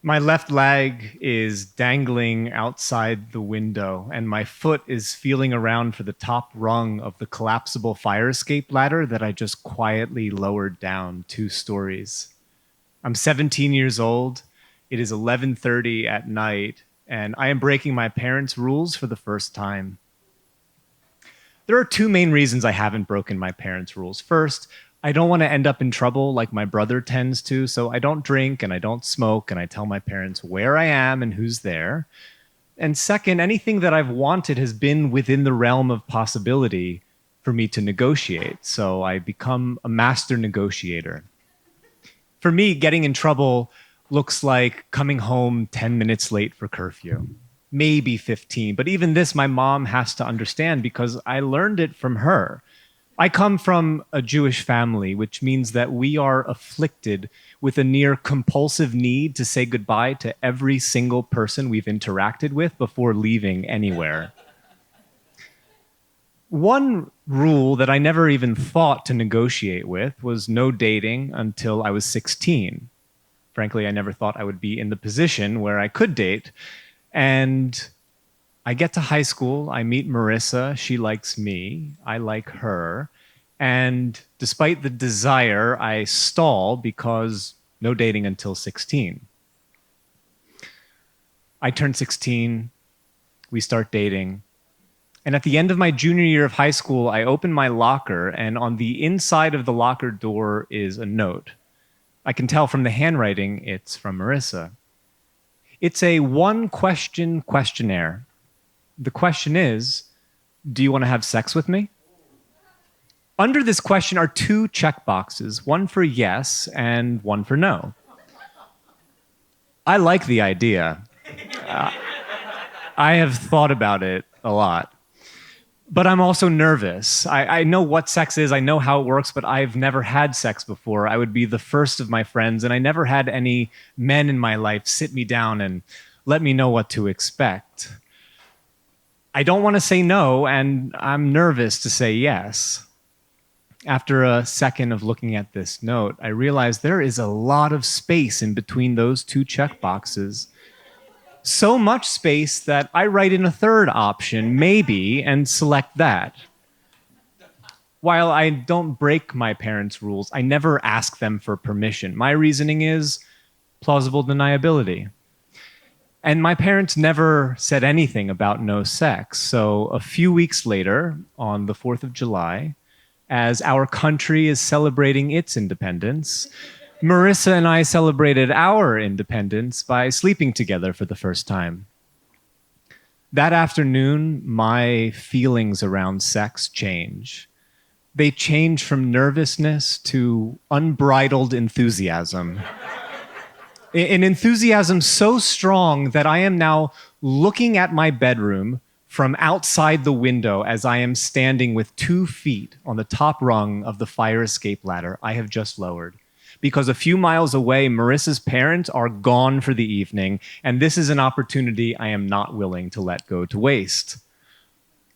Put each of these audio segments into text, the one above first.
My left leg is dangling outside the window, and my foot is feeling around for the top rung of the collapsible fire escape ladder that I just quietly lowered down 2 stories. I'm 17 years old. It is 11:30 at night, and I am breaking my parents' rules for the first time. There are two main reasons I haven't broken my parents' rules. First, I don't want to end up in trouble like my brother tends to, so I don't drink and I don't smoke, and I tell my parents where I am and who's there. And second, anything that I've wanted has been within the realm of possibility for me to negotiate, so I become a master negotiator. For me, getting in trouble looks like coming home 10 minutes late for curfew, maybe 15. But even this, my mom has to understand because I learned it from her. I come from a Jewish family, which means that we are afflicted with a near compulsive need to say goodbye to every single person we've interacted with before leaving anywhere. One rule that I never even thought to negotiate with was no dating until I was 16. Frankly, I never thought I would be in the position where I could date. And I get to high school, I meet Marissa, she likes me, I like her. And despite the desire, I stall because no dating until 16. I turn 16, we start dating. And at the end of my junior year of high school, I open my locker, and on the inside of the locker door is a note. I can tell from the handwriting it's from Marissa. It's a one-question questionnaire. The question is, do you want to have sex with me? Under this question are 2 checkboxes, one for yes and one for no. I like the idea. I have thought about it a lot. But I'm also nervous. I know what sex is, I know how it works, but I've never had sex before. I would be the first of my friends, and I never had any men in my life sit me down and let me know what to expect. I don't want to say no, and I'm nervous to say yes. After a second of looking at this note, I realize there is a lot of space in between those 2 checkboxes. So much space that I write in a third option, maybe, and select that. While I don't break my parents' rules, I never ask them for permission. My reasoning is plausible deniability. And my parents never said anything about no sex. So a few weeks later, on the 4th of July, as our country is celebrating its independence, Marissa and I celebrated our independence by sleeping together for the first time. That afternoon, my feelings around sex change. They change from nervousness to unbridled enthusiasm. An enthusiasm so strong that I am now looking at my bedroom from outside the window as I am standing with 2 feet on the top rung of the fire escape ladder I have just lowered. Because a few miles away, Marissa's parents are gone for the evening, and this is an opportunity I am not willing to let go to waste.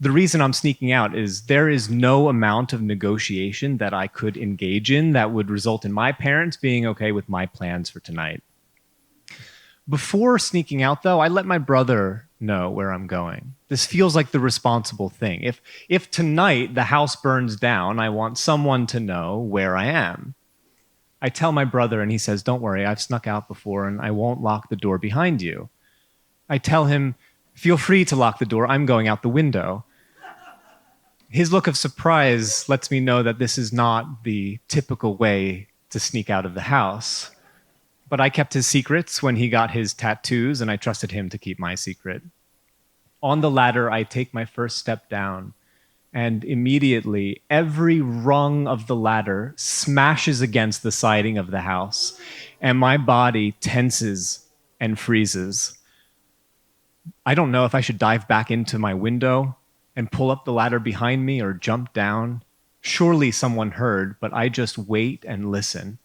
The reason I'm sneaking out is there is no amount of negotiation that I could engage in that would result in my parents being okay with my plans for tonight. Before sneaking out, though, I let my brother know where I'm going. This feels like the responsible thing. If tonight the house burns down, I want someone to know where I am. I tell my brother, and he says, "Don't worry, I've snuck out before, and I won't lock the door behind you." I tell him, "Feel free to lock the door, I'm going out the window." His look of surprise lets me know that this is not the typical way to sneak out of the house. But I kept his secrets when he got his tattoos, and I trusted him to keep my secret. On the ladder, I take my first step down, and immediately every rung of the ladder smashes against the siding of the house, and my body tenses and freezes. I don't know if I should dive back into my window and pull up the ladder behind me or jump down. Surely someone heard, but I just wait and listen.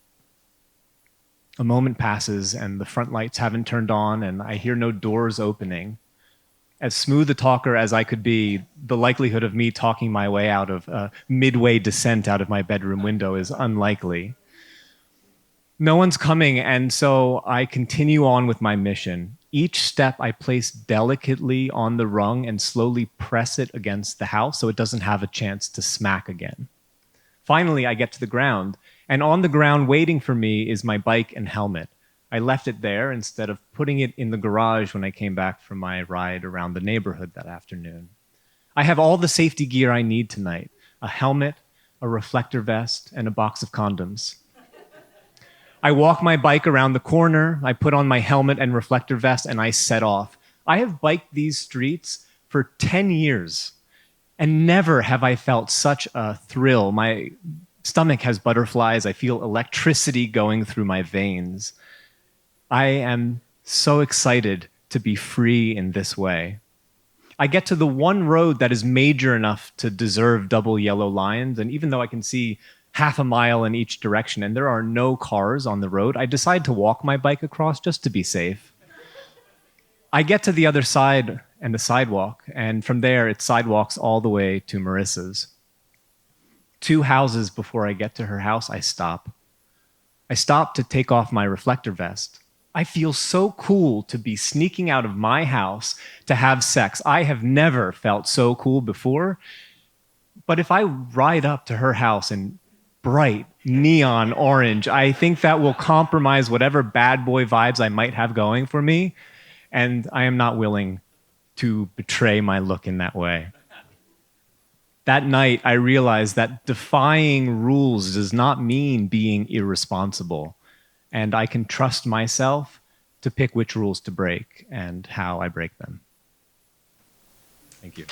A moment passes, and the front lights haven't turned on, and I hear no doors opening. As smooth a talker as I could be, the likelihood of me talking my way out of a midway descent out of my bedroom window is unlikely. No one's coming, and so I continue on with my mission. Each step I place delicately on the rung and slowly press it against the house so it doesn't have a chance to smack again. Finally, I get to the ground, and on the ground waiting for me is my bike and helmet. I left it there instead of putting it in the garage when I came back from my ride around the neighborhood that afternoon. I have all the safety gear I need tonight: a helmet, a reflector vest, and a box of condoms. I walk my bike around the corner, I put on my helmet and reflector vest, and I set off. I have biked these streets for 10 years, and never have I felt such a thrill. My stomach has butterflies. I feel electricity going through my veins. I am so excited to be free in this way. I get to the one road that is major enough to deserve double yellow lines, and even though I can see half a mile in each direction and there are no cars on the road, I decide to walk my bike across just to be safe. I get to the other side and the sidewalk, and from there it sidewalks all the way to Marissa's. 2 houses before I get to her house, I stop. I stop to take off my reflector vest. I feel so cool to be sneaking out of my house to have sex. I have never felt so cool before. But if I ride up to her house in bright neon orange, I think that will compromise whatever bad boy vibes I might have going for me. And I am not willing to betray my look in that way. That night, I realized that defying rules does not mean being irresponsible. And I can trust myself to pick which rules to break and how I break them. Thank you.